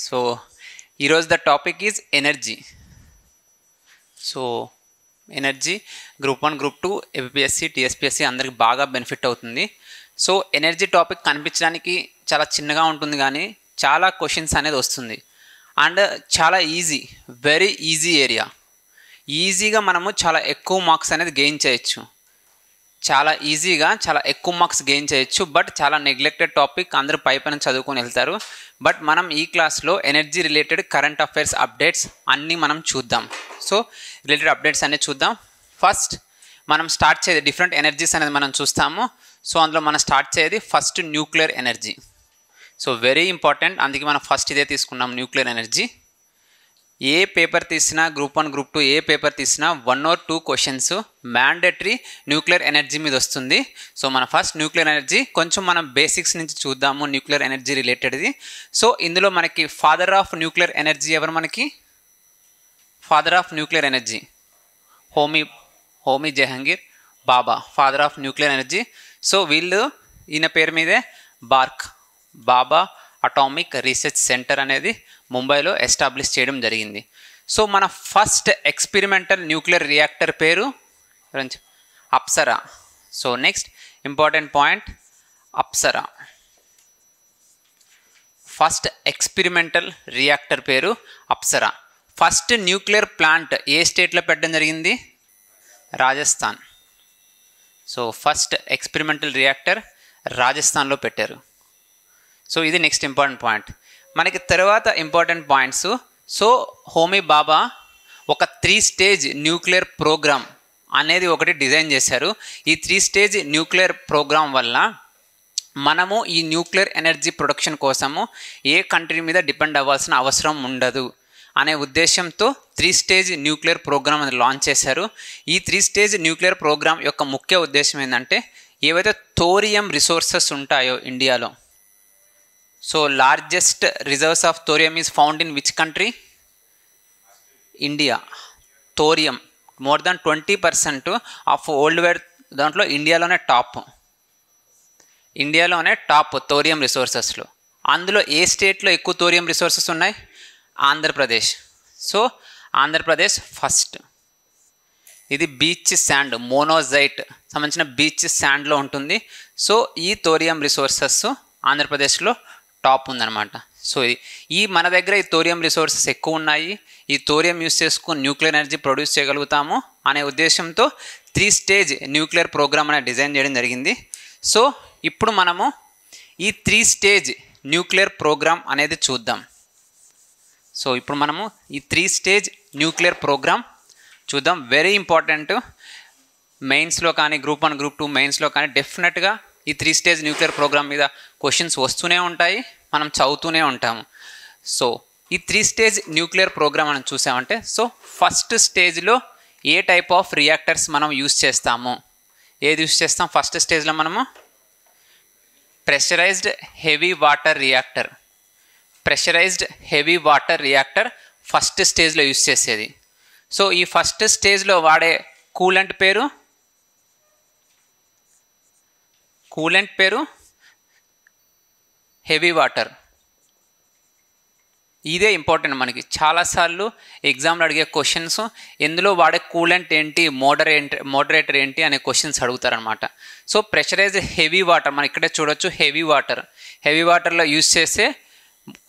So ఈరోజు the topic is energy. So energy group 1 group 2 APSC TSPSC అందరికి బాగా benefit అవుతుంది. సో ఎనర్జీ టాపిక్ కనిపించడానికి చాలా చిన్నగా ఉంటుంది కానీ చాలా క్వశ్చన్స్ అనేది వస్తుంది అండ్ చాలా ఈజీ, వెరీ ఈజీ ఏరియా. ఈజీగా మనము చాలా ఎక్కువ మార్క్స్ అనేది గెయిన్ చేయొచ్చు, చాలా ఈజీగా చాలా ఎక్కువ మార్క్స్ గెయిన్ చేయొచ్చు. బట్ చాలా నెగ్లెక్టెడ్ టాపిక్, అందరూ పైపైన చదువుకొని వెళ్తారు. బట్ మనం ఈ క్లాస్లో energy related current affairs updates అన్నీ మనం చూద్దాం. సో రిలేటెడ్ అప్డేట్స్ అనేది చూద్దాం. ఫస్ట్ మనం స్టార్ట్ చేయాలి డిఫరెంట్ ఎనర్జీస్ అనేది మనం చూస్తాము. సో అందులో మనం స్టార్ట్ చేయాలి first nuclear energy. So very important, అందుకే మనం ఫస్ట్ ఇదే తీసుకున్నాం, న్యూక్లియర్ ఎనర్జీ. ఏ పేపర్ తీసినా గ్రూప్ 1 గ్రూప్ 2 ఏ పేపర్ తీసినా 1 or 2 questions mandatory nuclear energy మీద వస్తుంది. సో మన ఫస్ట్ న్యూక్లియర్ ఎనర్జీ కొంచెం మనం బేసిక్స్ నుంచి చూద్దాము, న్యూక్లియర్ ఎనర్జీ రిలేటెడ్ది. సో ఇందులో మనకి ఫాదర్ ఆఫ్ న్యూక్లియర్ ఎనర్జీ ఎవరు? మనకి father of nuclear energy Homi Jahangir Bhabha, father of nuclear energy. So ఈయన పేరు మీదే బాబా అటామిక్ రీసెర్చ్ సెంటర్ అనేది ముంబైలో ఎస్టాబ్లిష్ చేయడం జరిగింది. సో మన ఫస్ట్ ఎక్స్పెరిమెంటల్ న్యూక్లియర్ రియాక్టర్ పేరు Apsara. So next important point, Apsara. First experimental reactor పేరు అప్సరా. ఫస్ట్ న్యూక్లియర్ ప్లాంట్ ఏ స్టేట్లో పెట్టడం జరిగింది? Rajasthan. So first experimental reactor రాజస్థాన్లో పెట్టారు. సో ఇది నెక్స్ట్ ఇంపార్టెంట్ పాయింట్. మనకి తర్వాత ఇంపార్టెంట్ పాయింట్స్. సో హోమీ బాబా ఒక 3 స్టేజ్ న్యూక్లియర్ ప్రోగ్రామ్ అనేది ఒకటి డిజైన్ చేశారు. ఈ 3 స్టేజ్ న్యూక్లియర్ ప్రోగ్రామ్ వల్ల మనము ఈ న్యూక్లియర్ ఎనర్జీ ప్రొడక్షన్ కోసము ఏ కంట్రీ మీద డిపెండ్ అవ్వాల్సిన అవసరం ఉండదు అనే ఉద్దేశంతో 3 స్టేజ్ న్యూక్లియర్ ప్రోగ్రామ్ అనేది లాంచ్ చేశారు. ఈ 3 స్టేజ్ న్యూక్లియర్ ప్రోగ్రామ్ యొక్క ముఖ్య ఉద్దేశం ఏంటంటే, ఏవైతే థోరియం రిసోర్సెస్ ఉంటాయో ఇండియాలో, so largest reserves of thorium is found in which country? India. Thorium more than 20% of world wide దాంట్లో ఇండియాలోనే టాప్ థోరియం రిసోర్సెస్లో. అందులో ఏ స్టేట్లో ఎక్కువ థోరియం రిసోర్సెస్ ఉన్నాయి? ఆంధ్రప్రదేశ్. So Andhra Pradesh first. ఇది బీచ్ శాండ్, మోనోజైట్ సంబంధించిన బీచ్ శాండ్లో ఉంటుంది. సో ఈ థోరియం రిసోర్సెస్ ఆంధ్రప్రదేశ్లో టాప్ ఉందన్నమాట. సో ఈ మన దగ్గర ఈ థోరియం రిసోర్సెస్ ఎక్కువ ఉన్నాయి, ఈ థోరియం యూస్ చేసుకుని న్యూక్లియర్ ఎనర్జీ ప్రొడ్యూస్ చేయగలుగుతాము అనే ఉద్దేశంతో 3 స్టేజ్ న్యూక్లియర్ ప్రోగ్రామ్ అనేది డిజైన్ చేయడం జరిగింది. సో ఇప్పుడు మనము ఈ 3 స్టేజ్ న్యూక్లియర్ ప్రోగ్రామ్ అనేది చూద్దాం. సో ఇప్పుడు మనము ఈ 3 స్టేజ్ న్యూక్లియర్ ప్రోగ్రామ్ చూద్దాం. వెరీ ఇంపార్టెంట్, మెయిన్స్లో కానీ గ్రూప్ 1 గ్రూప్ 2 మెయిన్స్లో కానీ డెఫినెట్గా ఈ 3 స్టేజ్ న్యూక్లియర్ ప్రోగ్రామ్ మీద క్వశ్చన్స్ వస్తూనే ఉంటాయి, మనం చదువుతూనే ఉంటాము. సో ఈ 3 స్టేజ్ న్యూక్లియర్ ప్రోగ్రామ్ మనం చూసామంటే, సో ఫస్ట్ స్టేజ్లో ఏ టైప్ ఆఫ్ రియాక్టర్స్ మనం యూస్ చేస్తాము? ఏది యూస్ చేస్తాం? ఫస్ట్ స్టేజ్లో మనము pressurised heavy water reactor first స్టేజ్లో యూస్ చేసేది. సో ఈ ఫస్ట్ స్టేజ్లో వాడే కూలెంట్ పేరు హెవీ వాటర్. ఇదే ఇంపార్టెంట్ మనకి. చాలాసార్లు ఎగ్జామ్లో అడిగే క్వశ్చన్స్, ఎందులో వాడే కూలెంట్ ఏంటి, మోడరేటర్ ఏంటి అనే క్వశ్చన్స్ అడుగుతారనమాట. సో ప్రెషరైజ్డ్ హెవీ వాటర్ మనం ఇక్కడే చూడొచ్చు. హెవీ వాటర్లో యూజ్ చేసే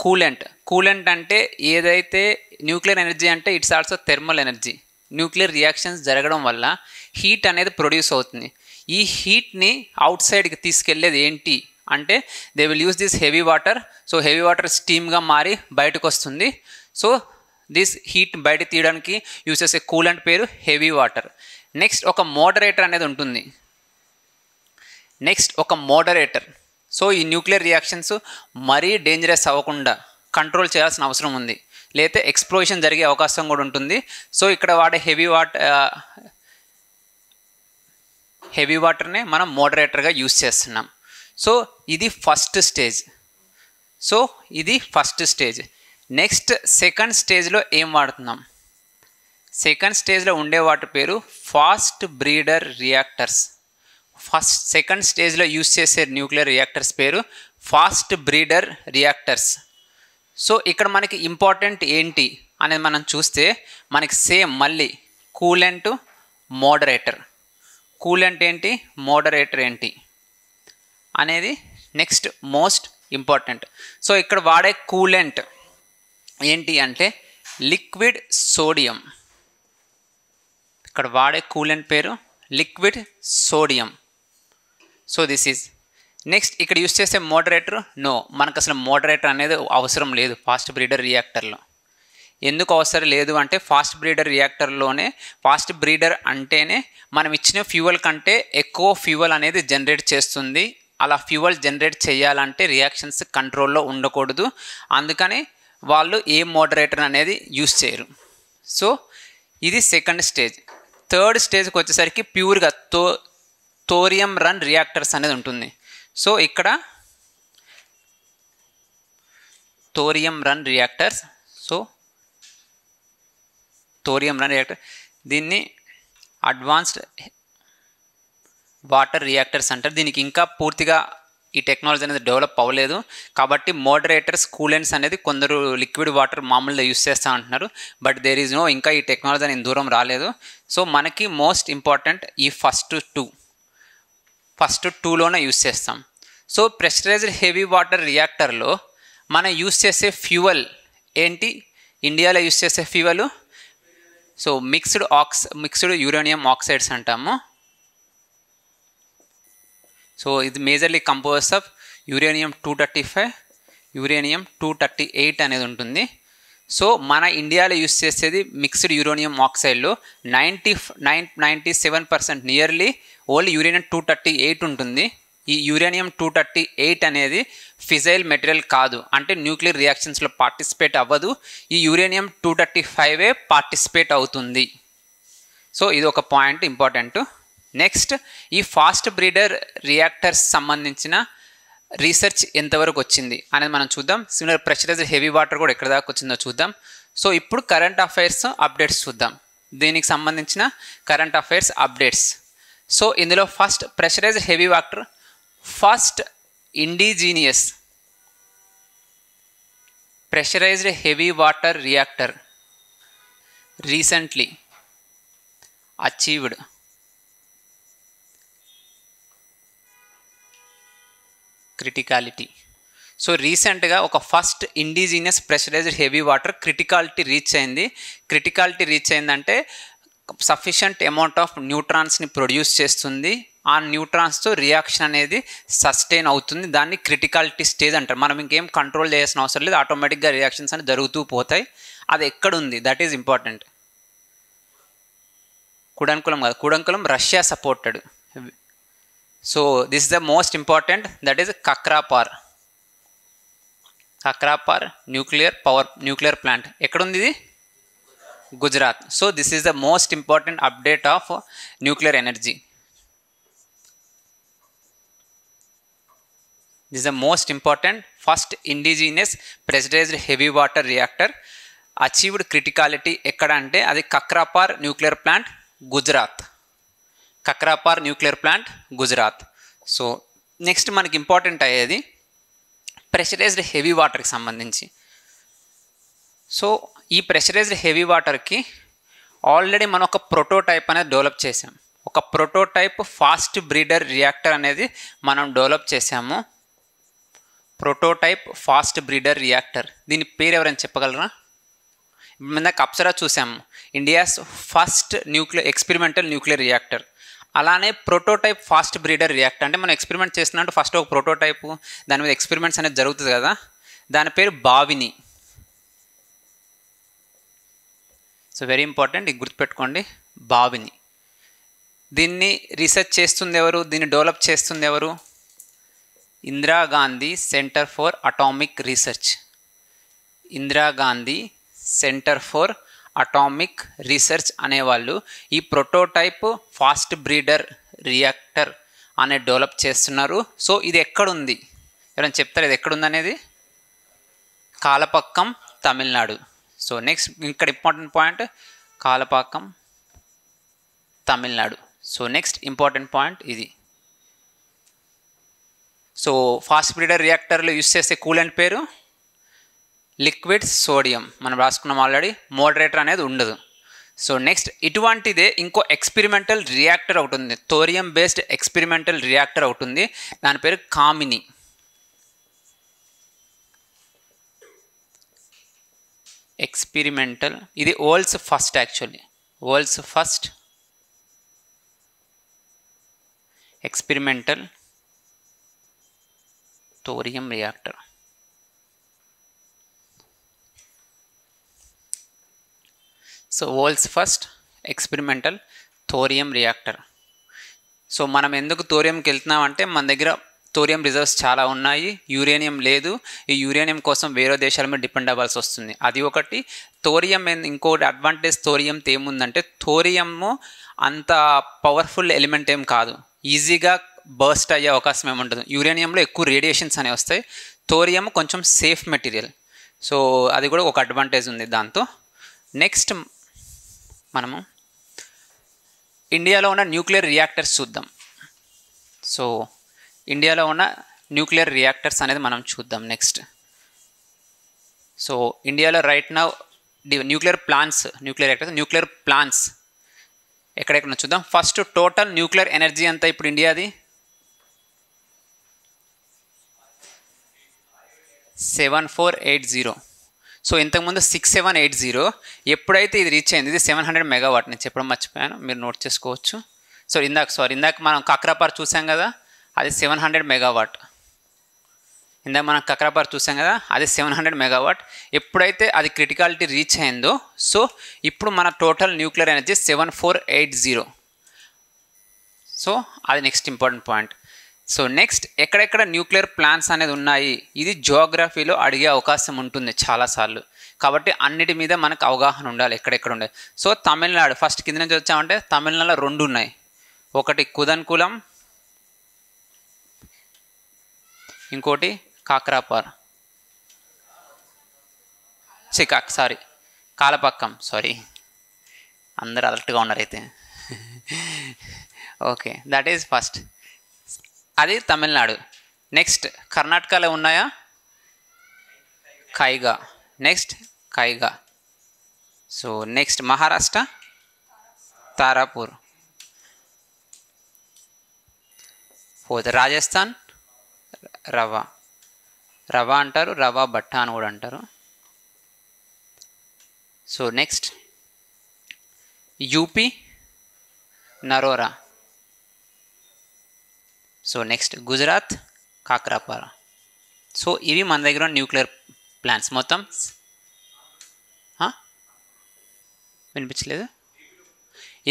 కూలెంట్ అంటే ఏదైతే న్యూక్లియర్ ఎనర్జీ అంటే it's also thermal energy. Nuclear reactions జరగడం వల్ల హీట్ అనేది ప్రొడ్యూస్ అవుతుంది. ఈ హీట్ని అవుట్ సైడ్కి తీసుకెళ్లేది ఏంటి అంటే, they will use this heavy water. So heavy water స్టీమ్గా మారి బయటకు వస్తుంది. సో దిస్ హీట్ బయట తీయడానికి యూస్ చేసే కూలెంట్ పేరు హెవీ వాటర్. నెక్స్ట్ ఒక మోడరేటర్ అనేది ఉంటుంది. సో ఈ న్యూక్లియర్ రియాక్షన్స్ మరీ డేంజరస్ అవ్వకుండా కంట్రోల్ చేయాల్సిన అవసరం ఉంది, లేకపోతే ఎక్స్ప్లోషన్ జరిగే అవకాశం కూడా ఉంటుంది. సో ఇక్కడ వాడే హెవీ వాటర్నే మనం మోడరేటర్గా యూస్ చేస్తున్నాం. సో ఇది ఫస్ట్ స్టేజ్. నెక్స్ట్ సెకండ్ స్టేజ్లో ఏం వాడుతున్నాం? సెకండ్ స్టేజ్లో ఉండే వాటి పేరు ఫాస్ట్ బ్రీడర్ రియాక్టర్స్. సెకండ్ స్టేజ్లో యూస్ చేసే న్యూక్లియర్ రియాక్టర్స్ పేరు ఫాస్ట్ బ్రీడర్ రియాక్టర్స్. సో ఇక్కడ మనకి ఇంపార్టెంట్ ఏంటి అనేది మనం చూస్తే మనకి సేమ్ మళ్ళీ కూలెంట్ మోడరేటర్. కూలెంట్ ఏంటి, మోడరేటర్ ఏంటి అనేది నెక్స్ట్ మోస్ట్ ఇంపార్టెంట్. సో ఇక్కడ వాడే కూలెంట్ ఏంటి అంటే లిక్విడ్ సోడియం. ఇక్కడ వాడే కూలెంట్ పేరు liquid sodium. So this is next. ఇక్కడ యూస్ చేసే మోడరేటర్ నో, మనకు అసలు మోడరేటర్ అనేది అవసరం లేదు ఫాస్ట్ బ్రీడర్ రియాక్టర్లో. ఎందుకు అవసరం లేదు అంటే ఫాస్ట్ బ్రీడర్ రియాక్టర్లోనే ఫాస్ట్ బ్రీడర్ అంటేనే మనం ఇచ్చిన ఫ్యూయల్ కంటే ఎక్కువ ఫ్యూయల్ అనేది జనరేట్ చేస్తుంది. అలా ఫ్యూయల్ జనరేట్ చేయాలంటే రియాక్షన్స్ కంట్రోల్లో ఉండకూడదు. అందుకని వాళ్ళు ఏ మోడరేటర్ అనేది యూస్ చేయరు. సో ఇది సెకండ్ స్టేజ్. థర్డ్ స్టేజ్కి వచ్చేసరికి ప్యూర్గా థోరియం రన్ రియాక్టర్స్ అనేది ఉంటుంది. సో ఇక్కడ thorium run reactors. So thorium run reactor, దీన్ని అడ్వాన్స్డ్ వాటర్ రియాక్టర్స్ అంటారు. దీనికి ఇంకా పూర్తిగా ఈ టెక్నాలజీ అనేది డెవలప్ అవ్వలేదు. కాబట్టి మోడరేటర్స్ కూలెంట్స్ అనేది కొందరు లిక్విడ్ వాటర్ మామూలుగా యూస్ చేస్తూ అంటున్నారు. బట్ దేర్ ఈజ్ నో, ఇంకా ఈ టెక్నాలజీ అనేది దూరం రాలేదు. సో మనకి మోస్ట్ ఇంపార్టెంట్ ఈ ఫస్ట్ టూలోనే యూస్ చేస్తాం. సో ప్రెషరైజ్డ్ హెవీ వాటర్ రియాక్టర్లో మనం యూస్ చేసే ఫ్యూయల్ ఏంటి, ఇండియాలో యూస్ చేసే fuel so mixed uranium oxides అంటాము. సో ఇది majorly compose of uranium 235, uranium 238 అనేది ఉంటుంది. సో మన ఇండియాలో యూస్ చేసేది మిక్స్డ్ యురేనియం ఆక్సైడ్లో 97% నియర్లీ ఓన్లీ యురేనియం 238 ఉంటుంది. ఈ యురేనియం 238 అనేది ఫిజైల్ మెటీరియల్ కాదు, అంటే న్యూక్లియర్ రియాక్షన్స్లో పార్టిసిపేట్ అవ్వదు. ఈ యురేనియం 235 పార్టిసిపేట్ అవుతుంది. సో ఇది ఒక పాయింట్ ఇంపార్టెంట్. నెక్స్ట్ ఈ ఫాస్ట్ బ్రీడర్ రియాక్టర్స్ సంబంధించిన రీసెర్చ్ ఎంతవరకు వచ్చింది అనేది మనం చూద్దాం. సిమిలర్ ప్రెషరైజ్డ్ హెవీ వాటర్ కూడా ఎక్కడ దాకా వచ్చిందో చూద్దాం. సో ఇప్పుడు కరెంట్ అఫైర్స్ అప్డేట్స్ చూద్దాం. దీనికి సంబంధించిన కరెంట్ అఫైర్స్ అప్డేట్స్. సో ఇందులో first pressurised heavy water, first indigenous pressurised heavy water reactor recently achieved criticality. So రీసెంట్గా ఒక first indigenous pressurised heavy water criticality reach అయింది. క్రిటికాలిటీ రీచ్ అయిందంటే sufficient amount of న్యూట్రాన్స్ని produce చేస్తుంది. ఆ న్యూట్రాన్స్తో reaction అనేది sustain అవుతుంది. దాన్ని క్రిటికాలిటీ స్టేజ్ అంటారు. మనం ఇంకేం కంట్రోల్ చేయాల్సిన అవసరం లేదు, ఆటోమేటిక్గా రియాక్షన్స్ అనేవి జరుగుతూ పోతాయి. అది ఎక్కడుంది, దట్ ఈజ్ ఇంపార్టెంట్. కుడంకులం కాదు, Kudankulam Russia supported. So this is the most important, that is Kakrapar nuclear plant. ఎక్కడుంది ఇది? Gujarat. So this is the most important update of nuclear energy. This the most important first indigenous pressurised heavy water reactor achieved criticality. ఎక్కడ అంటే అది Kakrapar nuclear plant, Gujarat. Kakrapar nuclear plant, Gujarat. So next మనకి important అయ్యేది pressurised heavy వాటర్కి సంబంధించి. So ఈ pressurised heavy వాటర్కి already మనం ఒక ప్రోటోటైప్ అనేది డెవలప్ చేసాం. ఒక ప్రోటోటైప్ ఫాస్ట్ బ్రీడర్ రియాక్టర్ అనేది మనం డెవలప్ చేసాము. ప్రోటోటైప్ ఫాస్ట్ బ్రీడర్ రియాక్టర్, దీని పేరు ఎవరైనా చెప్పగలరా? ఇందాక అప్సరా చూసాము, India's first experimental nuclear reactor. అలానే ప్రోటోటైప్ ఫాస్ట్ బ్రీడర్ రియాక్టర్ అంటే మనం ఎక్స్పెరిమెంట్ చేస్తున్నట్టు ఫస్ట్ ఒక ప్రోటోటైపు, దాని మీద ఎక్స్పెరిమెంట్స్ అనేది జరుగుతుంది కదా, దాని పేరు భావిని. సో వెరీ ఇంపార్టెంట్, ఇది గుర్తుపెట్టుకోండి, భావిని. దీన్ని రీసెర్చ్ చేస్తుంది ఎవరు, దీన్ని డెవలప్ చేస్తుంది ఎవరు? Indira Gandhi centre for atomic research. Indira Gandhi centre for atomic research అనేవాళ్ళు ఈ ప్రోటోటైప్ ఫాస్ట్ బ్రీడర్ రియాక్టర్ అనే డెవలప్ చేస్తున్నారు. సో ఇది ఎక్కడుంది, ఎవరైనా చెప్తారు ఇది ఎక్కడుంది అనేది? కాలపక్కం, తమిళనాడు. సో నెక్స్ట్ ఇక్కడ important point, కాలపాకం, Tamil Nadu. So next important point ఇది. సో ఫాస్ట్ బ్రీడర్ రియాక్టర్లో యూస్ చేసే కూలెంట్ పేరు లిక్విడ్ సోడియం మనం రాసుకున్నాం ఆల్రెడీ, మోడరేటర్ అనేది ఉండదు. సో నెక్స్ట్ ఇటువంటిదే ఇంకో ఎక్స్పెరిమెంటల్ రియాక్టర్ ఒకటి ఉంది, థోరియం బేస్డ్ ఎక్స్పెరిమెంటల్ రియాక్టర్ ఒకటి ఉంది, దాని పేరు కామిని. ఎక్స్పెరిమెంటల్, ఇది world's first, actually world's first experimental thorium reactor. So world's first experimental thorium reactor. So మనం ఎందుకు థోరియంకి వెళ్తున్నాం అంటే మన దగ్గర థోరియం రిజర్వ్స్ చాలా ఉన్నాయి, యురేనియం లేదు. ఈ యురేనియం కోసం వేరే దేశాల మీద డిపెండ్ అవ్వాల్సి వస్తుంది, అది ఒకటి. థోరియం ఇంకోటి అడ్వాంటేజ్ థోరియంతో ఏముందంటే, థోరియము అంత పవర్ఫుల్ ఎలిమెంట్ ఏం కాదు, ఈజీగా బర్స్ట్ అయ్యే అవకాశం ఏముంటుంది. యురేనియంలో ఎక్కువ రేడియేషన్స్ అనేవి వస్తాయి, థోరియం కొంచెం సేఫ్ మెటీరియల్. సో అది కూడా ఒక అడ్వాంటేజ్ ఉంది దాంతో. నెక్స్ట్ మనము ఇండియాలో ఉన్న న్యూక్లియర్ రియాక్టర్స్ చూద్దాం. సో ఇండియాలో ఉన్న న్యూక్లియర్ రియాక్టర్స్ అనేది మనం చూద్దాం నెక్స్ట్. సో ఇండియాలో రైట్ నౌ న్యూక్లియర్ ప్లాంట్స్ ఎక్కడెక్కడ చూద్దాం. ఫస్ట్ టోటల్ న్యూక్లియర్ ఎనర్జీ అంతా ఇప్పుడు ఇండియాది 7480. సో ఇంతకుముందు 6780, ఎప్పుడైతే ఇది రీచ్ అయింది ఇది 700 మెగావాట్. నేను చెప్పడం మర్చిపోయాను, మీరు నోట్ చేసుకోవచ్చు. సో ఇందాక మనం కాక్రాపార్ చూసాం కదా, అది 700 మెగావాట్. ఇందాక మనం కాక్రాపార్ చూసాం కదా, అది 700 మెగావాట్. ఎప్పుడైతే అది క్రిటికాలిటీ రీచ్ అయిందో, సో ఇప్పుడు మన టోటల్ న్యూక్లియర్ ఎనర్జీ 7480. సో అది next important point. So next ఎక్కడెక్కడ న్యూక్లియర్ ప్లాంట్స్ అనేది ఉన్నాయి, ఇది జియోగ్రఫీలో అడిగే అవకాశం ఉంటుంది చాలాసార్లు, కాబట్టి అన్నిటి మీద మనకు అవగాహన ఉండాలి ఎక్కడెక్కడ ఉండాలి. సో తమిళనాడు ఫస్ట్ కింద నుంచి వచ్చామంటే తమిళనాడులో 2 ఉన్నాయి, ఒకటి కుదన్కులం, ఇంకోటి కాక్రాపార్, కాలపక్కం. సారీ, అందరు అలర్ట్గా ఉన్నారు అయితే. ఓకే, దట్ ఈజ్ ఫస్ట్, అది తమిళనాడు. నెక్స్ట్ కర్ణాటకలో ఉన్నాయా, Kaiga, next Kaiga. So next Maharashtra Tarapur. Fourth Rajasthan Rawa అంటారు, రవా బట్ట అని కూడా అంటారు. So next UP Narora. So next Gujarat Kakrapar. So ఇవి మన దగ్గర న్యూక్లియర్ ప్లాంట్స్ మొత్తం. వినిపించలేదు?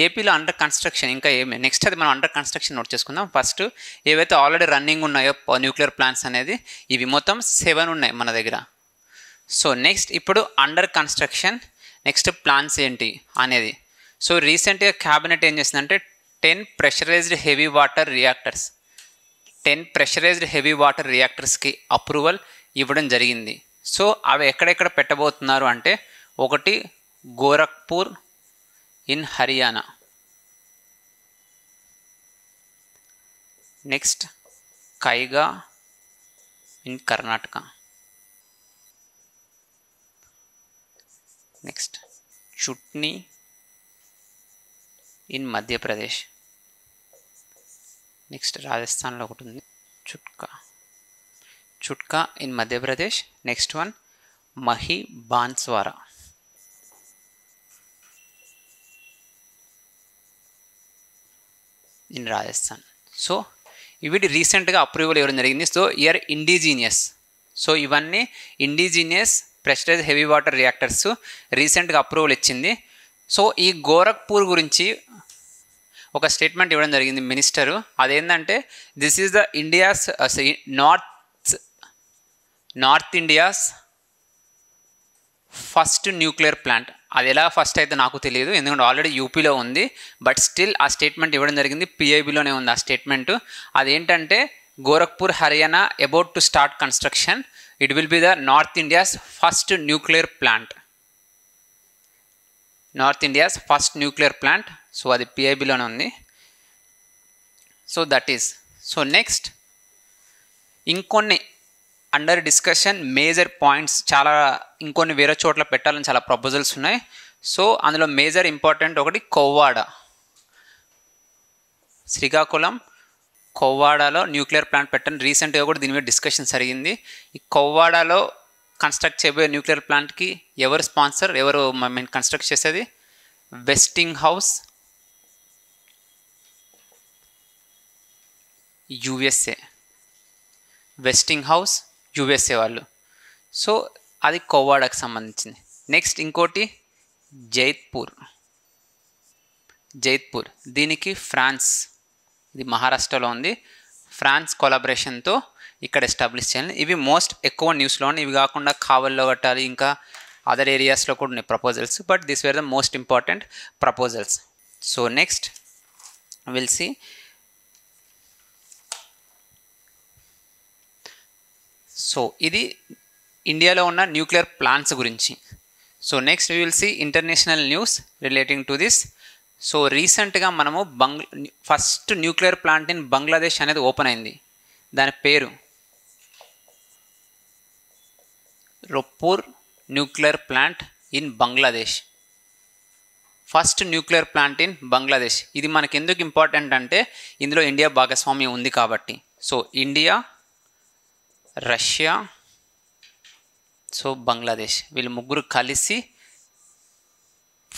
ఏపీలో అండర్ కన్స్ట్రక్షన్ ఇంకా ఏమి, నెక్స్ట్ అది మనం అండర్ కన్స్ట్రక్షన్ నోట్ చేసుకుందాం. ఫస్ట్ ఏవైతే ఆల్రెడీ రన్నింగ్ ఉన్నాయో న్యూక్లియర్ ప్లాంట్స్ అనేది, ఇవి మొత్తం 7 ఉన్నాయి మన దగ్గర. సో నెక్స్ట్ ఇప్పుడు అండర్ కన్స్ట్రక్షన్, నెక్స్ట్ ప్లాంట్స్ ఏంటి అనేది. సో రీసెంట్గా క్యాబినెట్ ఏం చేసిందంటే 10 ప్రెషరైజ్డ్ హెవీ వాటర్ రియాక్టర్స్కి అప్రూవల్ ఇవ్వడం జరిగింది. సో అవి ఎక్కడెక్కడ పెట్టబోతున్నారు అంటే, ఒకటి Gorakhpur in Haryana, next Kaiga in Karnataka, next Chutni in Madhya Pradesh, next రాజస్థాన్లో ఒకటి ఉంది Chutka in Madhya Pradesh, next one Mahi బాన్స్వారా. In Rajasthan. So ఇవి రీసెంట్గా అప్రూవల్ ఇవ్వడం జరిగింది. So year indigenous. సో ఇవన్నీ indigenous pressurise heavy water reactors రీసెంట్గా అప్రూవల్ ఇచ్చింది. సో ఈ గోరఖ్పూర్ గురించి ఒక స్టేట్మెంట్ ఇవ్వడం జరిగింది మినిస్టరు. అదేంటంటే, this is the India's north India's first nuclear plant. అది ఎలా ఫస్ట్ అయితే నాకు తెలియదు, ఎందుకంటే ఆల్రెడీ యూపీలో ఉంది. బట్ స్టిల్ ఆ స్టేట్మెంట్ ఇవ్వడం జరిగింది, పిఐబిలోనే ఉంది ఆ స్టేట్మెంటు. అదేంటంటే, Gorakhpur Haryana about to start construction, it will be the north India's first nuclear plant. So అది పిఐబిలోనే ఉంది. So that is. So next ఇంకొన్ని అండర్ డిస్కషన్ మేజర్ పాయింట్స్ చాలా ఇంకొన్ని వేరే చోట్ల పెట్టాలని చాలా ప్రపోజల్స్ ఉన్నాయి. సో అందులో మేజర్ ఇంపార్టెంట్ ఒకటి కొవ్వాడ, శ్రీకాకుళం కొవ్వాడలో న్యూక్లియర్ ప్లాంట్ పెట్టండి. రీసెంట్గా కూడా దీని మీద డిస్కషన్ జరిగింది. ఈ కొవ్వాడలో కన్స్ట్రక్ట్ చేయబోయే న్యూక్లియర్ ప్లాంట్కి ఎవరు స్పాన్సర్, ఎవరు కన్స్ట్రక్ట్ చేసేది? వెస్టింగ్ హౌస్ యుఎస్ఏ, వెస్టింగ్ హౌస్ యుఎస్ఏ వాళ్ళు. సో అది కొవ్వాడకు సంబంధించింది. నెక్స్ట్ ఇంకోటి జైత్పూర్, దీనికి ఫ్రాన్స్, ఇది మహారాష్ట్రలో ఉంది, ఫ్రాన్స్ కొలాబరేషన్తో ఇక్కడ ఎస్టాబ్లిష్ చేయాలి. ఇవి మోస్ట్ ఎక్కువ న్యూస్లో ఉన్నాయి. ఇవి కాకుండా కావల్లో కట్టాలి, ఇంకా అదర్ ఏరియాస్లో కూడా ఉన్నాయి proposals, but this were the most important proposals. So next will see so ఇది ఇండియాలో ఉన్న న్యూక్లియర్ ప్లాంట్స్ గురించి. So next we will see international news relating to this. So రీసెంట్గా మనము first nuclear plant in Bangladesh అనేది ఓపెన్ అయింది. దాని పేరు Rooppur nuclear plant in Bangladesh. First nuclear plant in Bangladesh. ఇది మనకి ఎందుకు ఇంపార్టెంట్ అంటే ఇందులో ఇండియా భాగస్వామ్యం ఉంది కాబట్టి. So India, Russia, so Bangladesh వీళ్ళు ముగ్గురు కలిసి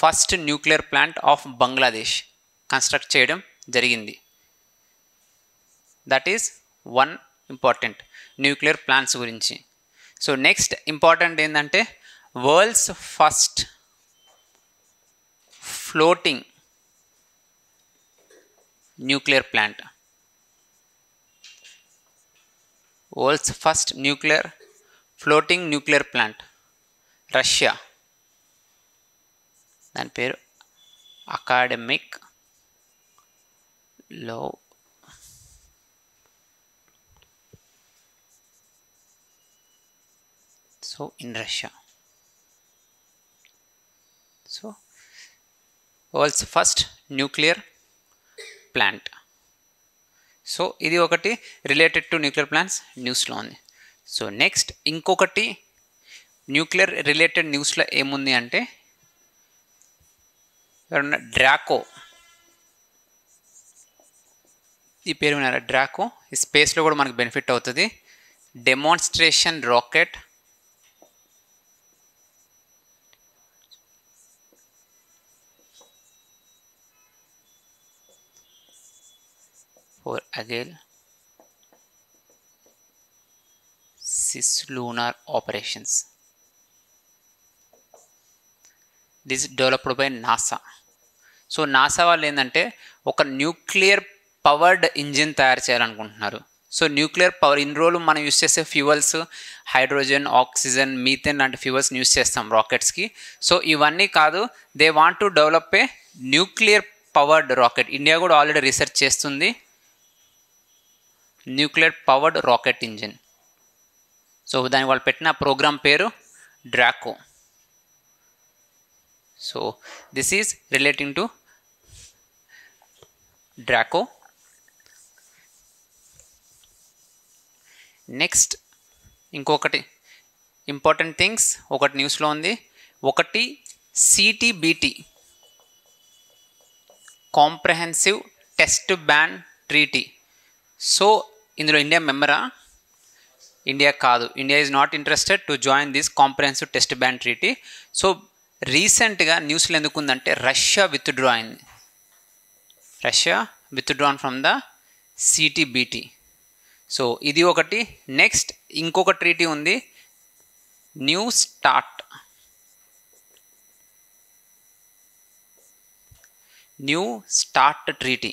first nuclear plant of Bangladesh construct చేయడం జరిగింది. That is one important nuclear plants గురించి. సో నెక్స్ట్ ఇంపార్టెంట్ ఏంటంటే world's first floating nuclear plant, world's first floating nuclear plant, Russia, దాని పేరు అకాడమిక్ లో so in Russia. So world's first nuclear plant. So ఇది ఒకటి related to nuclear plants న్యూస్లో ఉంది. So next ఇంకొకటి న్యూక్లియర్ రిలేటెడ్ న్యూస్లో ఏముంది అంటే ఎవరన్నా డ్రాకో, ఈ పేరు విన్నారా? డ్రాకో ఈ స్పేస్లో కూడా మనకు బెనిఫిట్ అవుతుంది. Demonstration rocket for again cislunar operations. This is developed by NASA. So NASA వాళ్ళు ఏంటంటే ఒక న్యూక్లియర్ పవర్డ్ ఇంజిన్ తయారు చేయాలనుకుంటున్నారు. సో న్యూక్లియర్ పవర్ ఇన్ని రోజులు మనం యూస్ చేసే ఫ్యూయల్స్ హైడ్రోజన్, ఆక్సిజన్, మీథేన్ లాంటి ఫ్యూయల్స్ని యూస్ చేస్తాం రాకెట్స్కి. సో ఇవన్నీ కాదు, they want to develop a nuclear powered rocket. India కూడా ఆల్రెడీ రీసెర్చ్ చేస్తుంది nuclear powered rocket engine. So దానికి వాళ్ళు పెట్టిన ప్రోగ్రామ్ పేరు Draco. So this is relating to Draco. Next ఇంకొకటి ఇంపార్టెంట్ థింగ్స్ ఒకటి న్యూస్లో ఉంది. ఒకటి CTBT comprehensive test ban treaty. So ఇందులో ఇండియా మెంబరా? ఇండియా కాదు. India is not interested to join this comprehensive test ban treaty. So రీసెంట్గా న్యూస్లో ఎందుకు ఉందంటే రష్యా విత్డ్రా అయింది. Russia withdrawn from the CTBT. So ఇది ఒకటి. నెక్స్ట్ ఇంకొక ట్రీటీ ఉంది, New START treaty.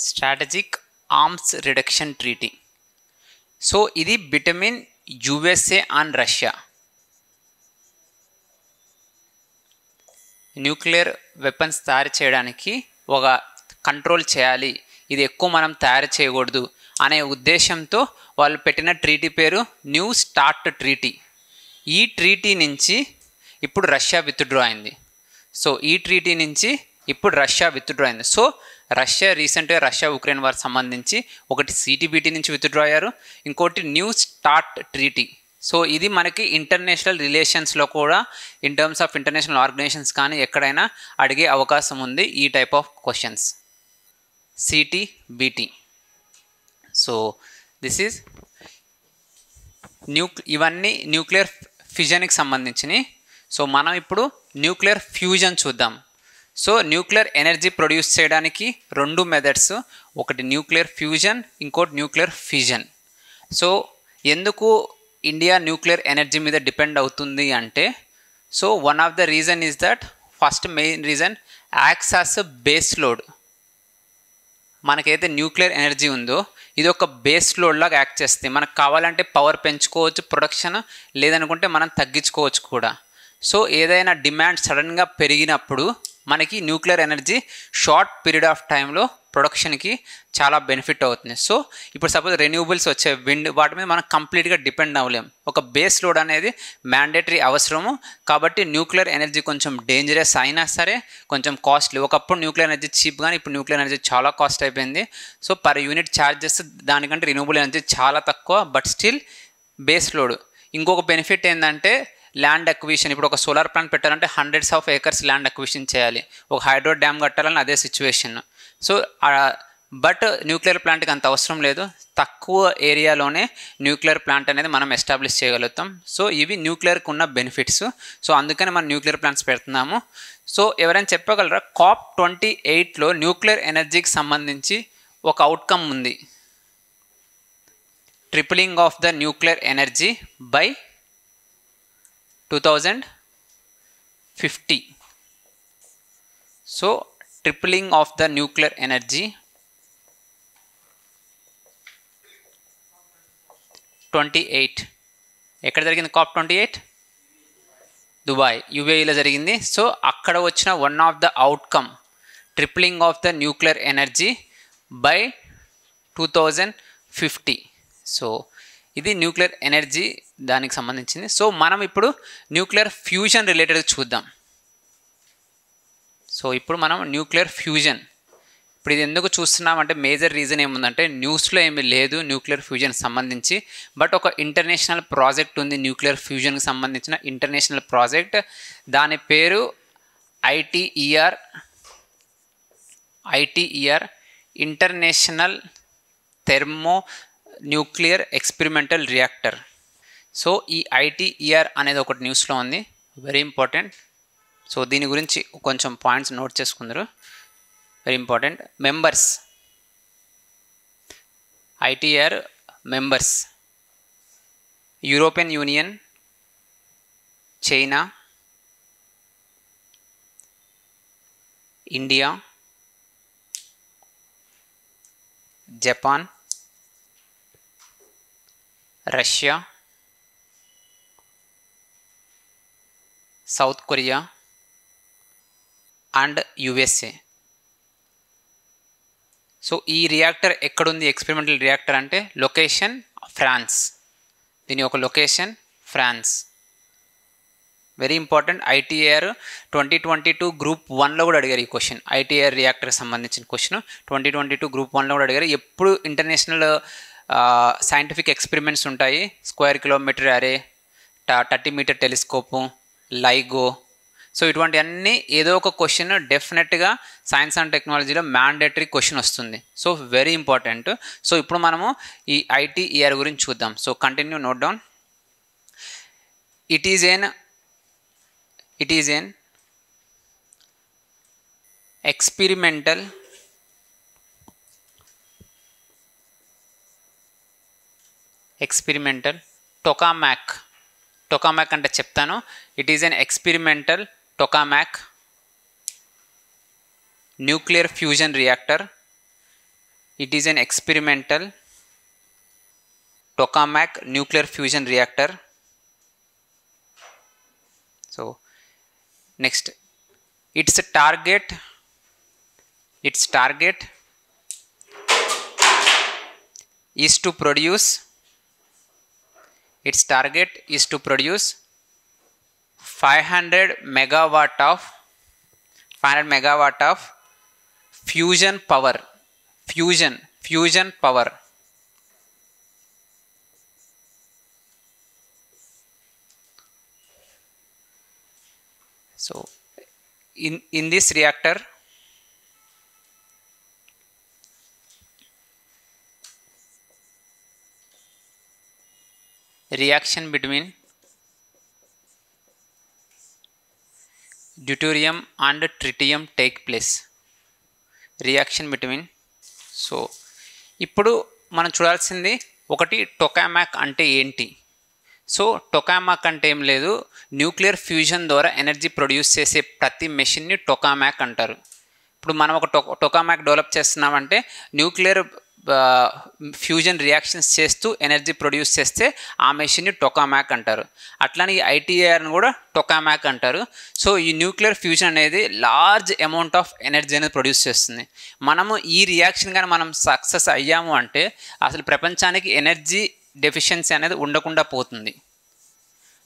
Strategic arms reduction treaty. So ఇది between USA and Russia. Nuclear weapons తయారు చేయడానికి ఒక కంట్రోల్ చేయాలి, ఇది ఎక్కువ మనం తయారు చేయకూడదు అనే ఉద్దేశంతో వాళ్ళు పెట్టిన ట్రీటీ పేరు న్యూ స్టార్ట్ ట్రీటీ. ఈ ట్రీటీ నుంచి ఇప్పుడు రష్యా విత్డ్రా అయింది. సో ఈ ట్రీటీ నుంచి ఇప్పుడు రష్యా విత్డ్రా అయింది. సో రష్యా రీసెంట్గా రష్యా ఉక్రెయిన్ వార్ సంబంధించి ఒకటి సిటీబీటీ నుంచి విత్డ్రా అయ్యారు, ఇంకోటి న్యూ స్టార్ట్ ట్రీటీ. సో ఇది మనకి ఇంటర్నేషనల్ రిలేషన్స్లో కూడా in terms of international organisations కానీ ఎక్కడైనా అడిగే అవకాశం ఉంది ఈ type of questions. CTBT. So this is ఇవన్నీ న్యూక్లియర్ ఫ్యూజన్కి సంబంధించినవి. సో మనం ఇప్పుడు న్యూక్లియర్ ఫ్యూజన్ చూద్దాం. సో న్యూక్లియర్ ఎనర్జీ ప్రొడ్యూస్ చేయడానికి రెండు మెథడ్స్, ఒకటి న్యూక్లియర్ ఫ్యూజన్, ఇంకోటి న్యూక్లియర్ ఫిజన్. సో ఎందుకు ఇండియా న్యూక్లియర్ ఎనర్జీ మీద డిపెండ్ అవుతుంది అంటే, so one of the reason is that first main reason acts as a base load. మనకైతే న్యూక్లియర్ ఎనర్జీ ఉందో ఇది ఒక బేస్ లోడ్ లాగా యాక్ట్ చేస్తుంది. మనకు కావాలంటే పవర్ పెంచుకోవచ్చు ప్రొడక్షన్, లేదనుకుంటే మనం తగ్గించుకోవచ్చు కూడా. సో ఏదైనా డిమాండ్ సడన్గా పెరిగినప్పుడు మనకి nuclear energy short period of టైంలో ప్రొడక్షన్కి చాలా బెనిఫిట్ అవుతుంది. సో ఇప్పుడు సపోజ్ రెన్యూబుల్స్ వచ్చే విండ్, వాటి మీద మనం కంప్లీట్గా డిపెండ్ అవ్వలేం. ఒక బేస్ లోడ్ అనేది మ్యాండేటరీ అవసరము. కాబట్టి న్యూక్లియర్ ఎనర్జీ కొంచెం డేంజరస్ అయినా సరే కొంచెం కాస్ట్లీ. ఒకప్పుడు న్యూక్లియర్ ఎనర్జీ చీప్, కానీ ఇప్పుడు న్యూక్లియర్ ఎనర్జీ చాలా కాస్ట్ అయిపోయింది. సో పర్ యూనిట్ ఛార్జెస్ దానికంటే రెన్యూబుల్ ఎనర్జీ చాలా తక్కువ, బట్ స్టిల్ బేస్ లోడ్. ఇంకొక బెనిఫిట్ ఏంటంటే ల్యాండ్ అక్విజిషన్. ఇప్పుడు ఒక సోలార్ ప్లాంట్ పెట్టాలంటే hundreds of acres land acquisition చేయాలి. ఒక హైడ్రో డ్యామ్ కట్టాలని అదే సిచ్యువేషన్. సో బట్ న్యూక్లియర్ ప్లాంట్కి అంత అవసరం లేదు. తక్కువ ఏరియాలోనే న్యూక్లియర్ ప్లాంట్ అనేది మనం ఎస్టాబ్లిష్ చేయగలుగుతాం. సో ఇవి న్యూక్లియర్కి ఉన్న బెనిఫిట్స్. సో అందుకని మనం న్యూక్లియర్ ప్లాంట్స్ పెడుతున్నాము. సో ఎవరైనా చెప్పగలరా, COP28లో న్యూక్లియర్ ఎనర్జీకి సంబంధించి ఒక అవుట్కమ్ ఉంది, tripling of the nuclear energy by 2050. So tripling of the nuclear energy 28. ఎక్కడ జరిగింది COP28? దుబాయ్, యుఏఈలో జరిగింది. సో అక్కడ వచ్చిన one of the outcome tripling of the nuclear energy by 2050. So ఇది న్యూక్లియర్ ఎనర్జీ దానికి సంబంధించింది. సో మనం ఇప్పుడు న్యూక్లియర్ ఫ్యూజన్ రిలేటెడ్ చూద్దాం. సో ఇప్పుడు మనం న్యూక్లియర్ ఫ్యూజన్, ఇప్పుడు ఇది ఎందుకు చూస్తున్నామంటే మేజర్ రీజన్ ఏముందంటే న్యూస్లో ఏమీ లేదు న్యూక్లియర్ ఫ్యూజన్కి సంబంధించి, బట్ ఒక ఇంటర్నేషనల్ ప్రాజెక్ట్ ఉంది న్యూక్లియర్ ఫ్యూజన్కి సంబంధించిన ఇంటర్నేషనల్ ప్రాజెక్ట్. దాని పేరు ITER, international thermo nuclear experimental reactor. So ఈ ITER అనేది ఒకటి న్యూస్లో ఉంది, వెరీ ఇంపార్టెంట్. సో దీని గురించి కొంచెం పాయింట్స్ నోట్ చేసుకుందరు, very important. Members, ITER members European Union, China, India, Japan, Russia, South Korea and USA. So ఈ రియాక్టర్ ఎక్కడుంది, ఎక్స్పెరిమెంటల్ రియాక్టర్ అంటే లొకేషన్ ఫ్రాన్స్. దీని ఒక location France, very important. ITER 2022 group 1లో కూడా అడిగారు ఈ క్వశ్చన్. ITER రియాక్టర్కి సంబంధించిన క్వశ్చన్ 2022 గ్రూప్ 1లో కూడా అడిగారు. ఎప్పుడు ఇంటర్నేషనల్ సైంటిఫిక్ ఎక్స్పెరిమెంట్స్ ఉంటాయి, స్క్వేర్ కిలోమీటర్ అరే, 30 మీటర్ టెలిస్కోపు, LIGO. సో ఇటువంటి అన్నీ ఏదో ఒక క్వశ్చన్ డెఫినెట్గా సైన్స్ అండ్ టెక్నాలజీలో మ్యాండేటరీ క్వశ్చన్ వస్తుంది. So very important. సో ఇప్పుడు మనము ఈ ITER గురించి చూద్దాం. So continue, note down. It is an experimental tokamak. Tokamak అంటే చెప్తాను. It is an experimental tokamak nuclear fusion reactor. It is an experimental tokamak nuclear fusion reactor. So next, its target is to produce 500 megawatt of fusion power. Fusion power. So in this reactor, reaction between deuterium and tritium take place. Reaction between. So ఇప్పుడు మనం చూడాల్సింది ఒకటి టొకామాక్ అంటే ఏంటి. So టొకామాక్ అంటే ఏం లేదు, nuclear fusion ద్వారా ఎనర్జీ ప్రొడ్యూస్ చేసే ప్రతి మెషిన్ని టొకామాక్ అంటారు. ఇప్పుడు మనం ఒక టొకామాక్ డెవలప్ చేస్తున్నామంటే న్యూక్లియర్ ఫ్యూజన్ రియాక్షన్స్ చేస్తూ ఎనర్జీ ప్రొడ్యూస్ చేస్తే ఆ మెషిన్ని టొకామాక్ అంటారు. అట్లానే ఈ ఐటీఐఆర్ని కూడా టొకామాక్ అంటారు. సో ఈ న్యూక్లియర్ ఫ్యూజన్ అనేది లార్జ్ అమౌంట్ ఆఫ్ ఎనర్జీ అనేది ప్రొడ్యూస్ చేస్తుంది. మనము ఈ రియాక్షన్ కానీ మనం సక్సెస్ అయ్యాము అంటే అసలు ప్రపంచానికి ఎనర్జీ డెఫిషియన్సీ అనేది ఉండకుండా పోతుంది.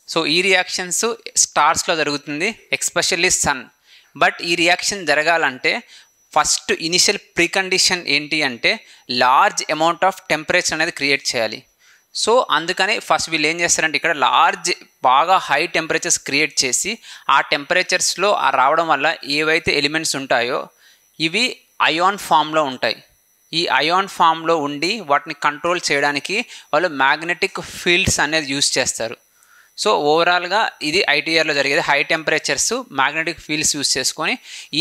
సో ఈ రియాక్షన్స్ స్టార్స్లో జరుగుతుంది, ఎస్పెషల్లీ సన్. బట్ ఈ రియాక్షన్ జరగాలంటే ఫస్ట్ ఇనిషియల్ ప్రీకండిషన్ ఏంటి అంటే లార్జ్ అమౌంట్ ఆఫ్ టెంపరేచర్ అనేది క్రియేట్ చేయాలి. సో అందుకని ఫస్ట్ వీళ్ళు ఏం చేస్తారంటే ఇక్కడ బాగా హై టెంపరేచర్స్ క్రియేట్ చేసి ఆ టెంపరేచర్స్లో రావడం వల్ల ఏవైతే ఎలిమెంట్స్ ఉంటాయో ఇవి అయాన్ ఫామ్లో ఉంటాయి. ఈ అయాన్ ఫామ్లో ఉండి వాటిని కంట్రోల్ చేయడానికి వాళ్ళు మ్యాగ్నెటిక్ ఫీల్డ్స్ అనేది యూజ్ చేస్తారు. సో ఓవరాల్గా ఇది ఐటీఆర్లో జరిగేది. High temperatures magnetic fields use చేసుకొని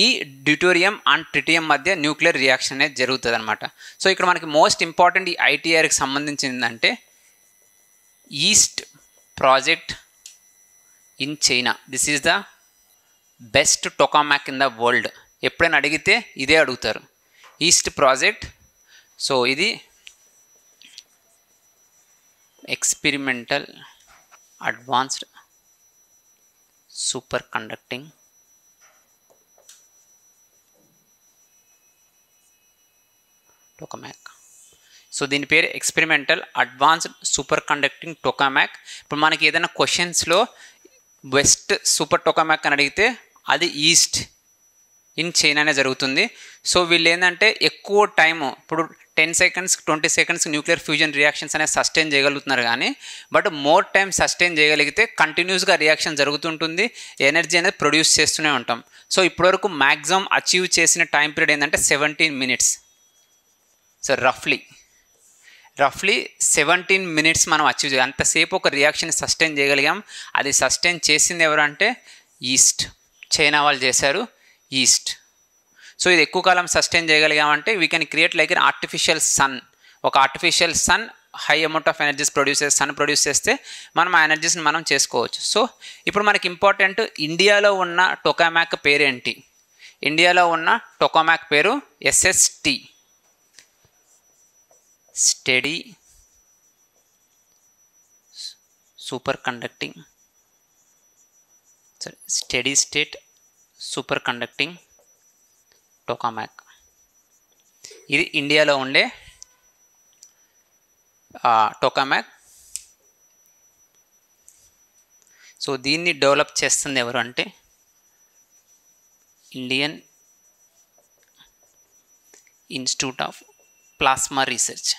ఈ డ్యూటోరియం అండ్ ట్రిటియం మధ్య న్యూక్లియర్ రియాక్షన్ అనేది జరుగుతుంది అనమాట. సో ఇక్కడ మనకి మోస్ట్ ఇంపార్టెంట్ ఈ ఐటీఆర్కి సంబంధించిందంటే EAST project in China. This is the best tokamak in the world. ఎప్పుడైనా అడిగితే ఇదే అడుగుతారు, ఈస్ట్ ప్రాజెక్ట్. సో ఇది experimental advanced super conducting tokamak. So దీని పేరు ఎక్స్పెరిమెంటల్ అడ్వాన్స్డ్ సూపర్ కండక్టింగ్ టొకామాక్. ఇప్పుడు మనకి ఏదైనా క్వశ్చన్స్లో వెస్ట్ సూపర్ టొకామాక్ అని అడిగితే అది ఈస్ట్ ఇన్ చైనానే జరుగుతుంది. సో వీళ్ళు ఏంటంటే ఎక్కువ టైము, ఇప్పుడు 10 seconds 20 seconds nuclear fusion reactions అనేది సస్టైన్ చేయగలుగుతున్నారు. కానీ బట్ మోర్ టైం సస్టైన్ చేయగలిగితే కంటిన్యూస్గా రియాక్షన్ జరుగుతుంటుంది, ఎనర్జీ అనేది ప్రొడ్యూస్ చేస్తూనే ఉంటాం. సో ఇప్పటివరకు మ్యాక్సిమం అచీవ్ చేసిన టైం పీరియడ్ ఏంటంటే 17 minutes. సో రఫ్లీ 17 minutes మనం అచీవ్ చేయాలి. అంతసేపు ఒక రియాక్షన్ సస్టైన్ చేయగలిగాం. అది సస్టైన్ చేసింది ఎవరు అంటే ఈస్ట్, చైనా వాళ్ళు చేశారు, ఈస్ట్. సో ఇది ఎక్కువ కాలం సస్టైన్ చేయగలిగామంటే we can create like an artificial sun. ఒక artificial sun high amount of energies sun produce చేస్తే మనం ఆ ఎనర్జీస్ని మనం చేసుకోవచ్చు. సో ఇప్పుడు మనకి ఇంపార్టెంట్ ఇండియాలో ఉన్న టొకామాక్ పేరు ఏంటి? ఇండియాలో ఉన్న టొకామాక్ పేరు SST, steady super conducting, steady state super conducting tokamak. ఇది ఇండియాలో ఉండే టొకామాక్. సో దీన్ని డెవలప్ చేస్తుంది ఎవరు అంటే Indian institute of plasma research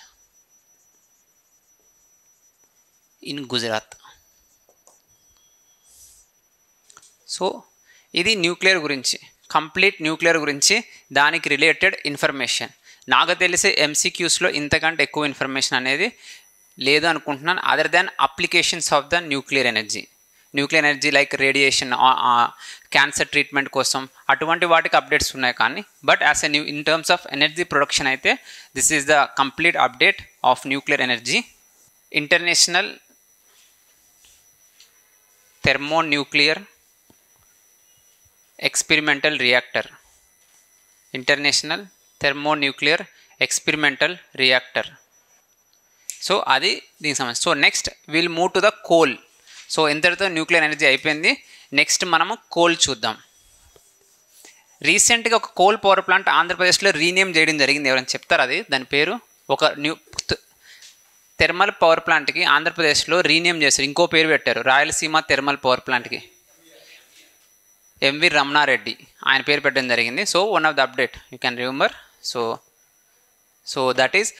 in Gujarat. So ఇది న్యూక్లియర్ గురించి, కంప్లీట్ న్యూక్లియర్ గురించి, దానికి రిలేటెడ్ ఇన్ఫర్మేషన్. నాకు తెలిసే ఎంసీక్యూస్లో ఇంతకంటే ఎక్కువ ఇన్ఫర్మేషన్ అనేది లేదు అనుకుంటున్నాను, other than applications of the nuclear energy like radiation, cancer treatment కోసం అటువంటి వాటికి అప్డేట్స్ ఉన్నాయి. కానీ but as a in terms of energy production అయితే this is the complete update of nuclear energy. International thermonuclear experimental reactor, international thermonuclear experimental reactor. So అది దీనికి సంబంధించి. So next will move to the coal. So ఇంతటితో nuclear energy అయిపోయింది. Next మనము coal చూద్దాం. రీసెంట్గా ఒక కోల్ పవర్ ప్లాంట్ ఆంధ్రప్రదేశ్లో రీనేమ్ చేయడం జరిగింది. ఎవరైనా చెప్తారు అది దాని పేరు? ఒక థెర్మల్ పవర్ ప్లాంట్కి ఆంధ్రప్రదేశ్లో రీనేమ్ చేశారు, ఇంకో పేరు పెట్టారు, రాయలసీమ థెర్మల్ పవర్ ప్లాంట్కి ఎంవి రమణారెడ్డి ఆయన పేరు పెట్టడం జరిగింది. So one of the update you can remember. So that is